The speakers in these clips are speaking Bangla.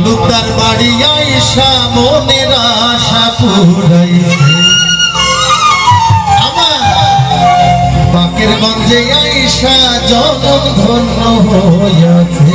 তালুকদার বাড়ি আইসা মনের আশা পুরাইছে আমার বাকের গঞ্জে আইসা জনম ধন্য হইয়াছে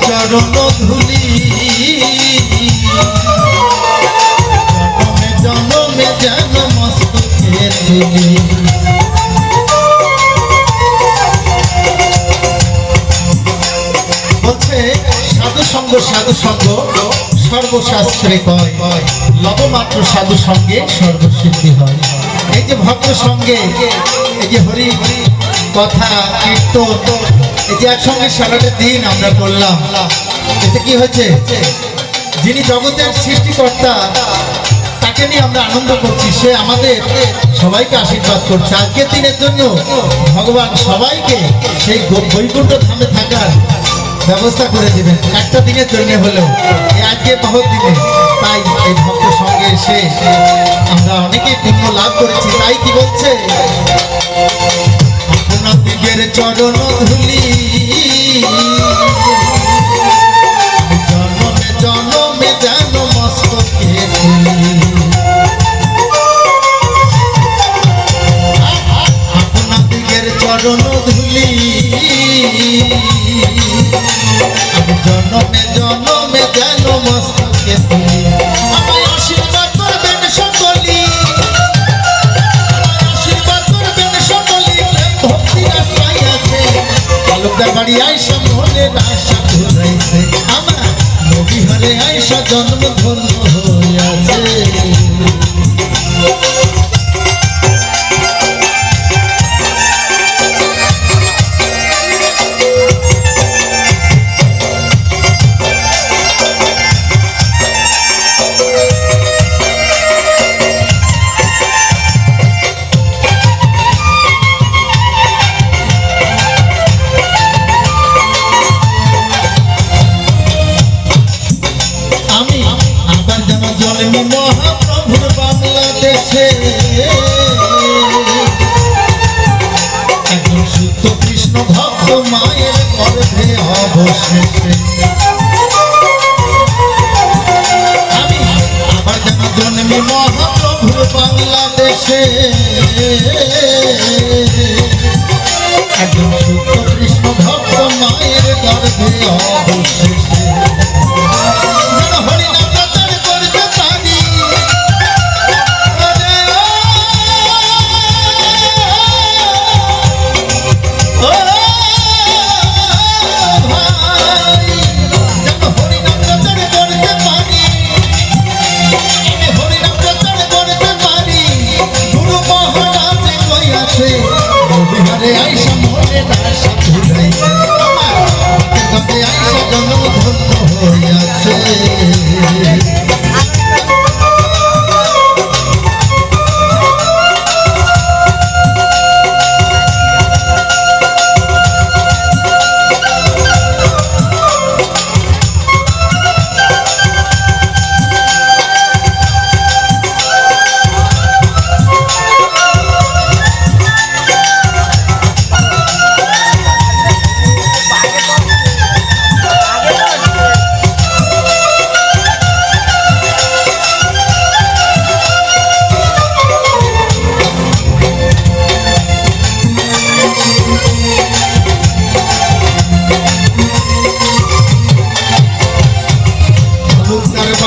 চরণ ধুলি জনমে জনমে যেন মস্তকে তুলি বলছে সাধু সঙ্গ সর্বশাস্ত্রে কয় লবমাত্র সাধু সঙ্গে সর্বসিদ্ধি হয়। এই যে ভক্ত সঙ্গে এই যে হরি কথা কীর্তন এই যে একসঙ্গে সারাটা দিন আমরা করলাম এতে কি হয়েছে যিনি জগতের সৃষ্টিকর্তা তাকে নিয়ে আমরা আনন্দ করছি সে আমাদের সবাইকে আশীর্বাদ করছে আজকের দিনের জন্য ভগবান সবাইকে সেই বৈকুণ্ঠ ধামে থাকার ব্যবস্থা করে দিবেন একটা দিনের জন্য হলেও এই আজকে বহুত দিনে তাই এই ভক্ত সঙ্গে এসে আমরা অনেকেই পুণ্য লাভ করেছি তাই কি বলছে আপনাদের চরণ ধুলি জনমে জনমে যেন মস্তকে তুলি আপনাদের চরণ ধুলি জনমে জনমে যেন মস্তকে তুলি আমায় আশীর্বাদ করবেন সকলি তালুকদার বাড়ি আইসা মনের আশা পুরাইছে আমার নবী হরে আইসা জন্ম ধন্য হইয়াছে জন্মি মহাপ্রভুর বাংলাদেশে একজন শুদ্ধ কৃষ্ণ ভক্ত মায়ের গর্ভে অবশেষে আমি আবার যেন জন্মি মহাপ্রভুর বাংলাদেশে একজন শুদ্ধ কৃষ্ণ ভক্ত মায়ের গর্ভে অবশেষে আইসা মনে আশা পুরাইছে আমার আইসা জন্ম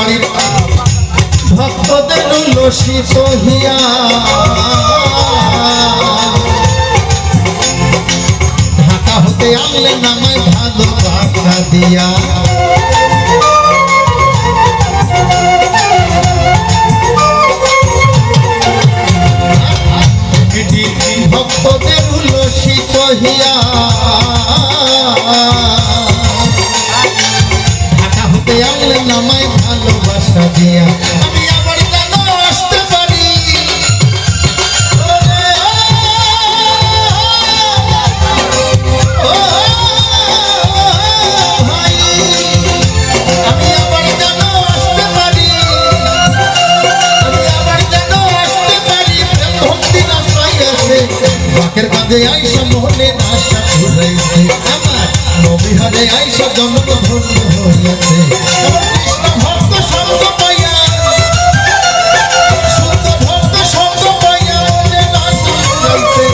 বাড়ির ভক্তদের উল্লসিত হিয়া ঢাকা হতে আনলেন আমায় ভালোবাসা দিয়া ভক্তদের উল্লসিত হিয়া ঢাকা হতে আনলেন আমায় ভালোবাসা দিয়া আমি আবার কেন আসতে পারি ভাই আমি আবার কেন আসতে পারি আমি আবার কেন আসতে পারি ভক্তি না পাইয়াছে বাকের কাঁধে আইসা মোহনে আশা ঘুরাইছে আমার নবিহারে আইসা জন্ম ধন্য হইয়াছে আমার কৃষ্ণ ভক্ত সঙ্গ পাইয়া শুদ্ধ ভক্ত সঙ্গ পাইয়া মনে আশা ঘুরাইছে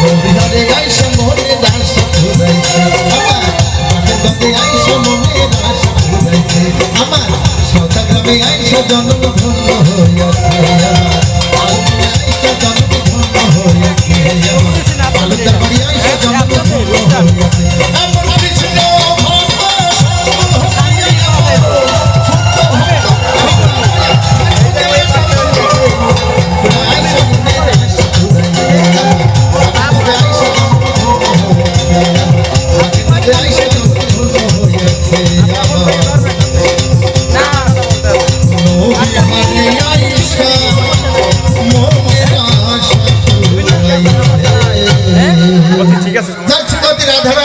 নবিহারে আইসা মোহনে আশা ঘুরাইছে আমার বাকের কাঁধে আইসা মোহনে আশা ঘুরাইছে আমার সদা গ্রামে আইসা জন্ম ধন্য হইয়াছে আমার আইসা জন্ম ধন্য হইয়াছে আমার আলুদার বাড়ি আইসা জন্ম ধন্য হইয়াছে আমার কৃষ্ণ ভক্ত সঙ্গ ঠিক আছে। রাধা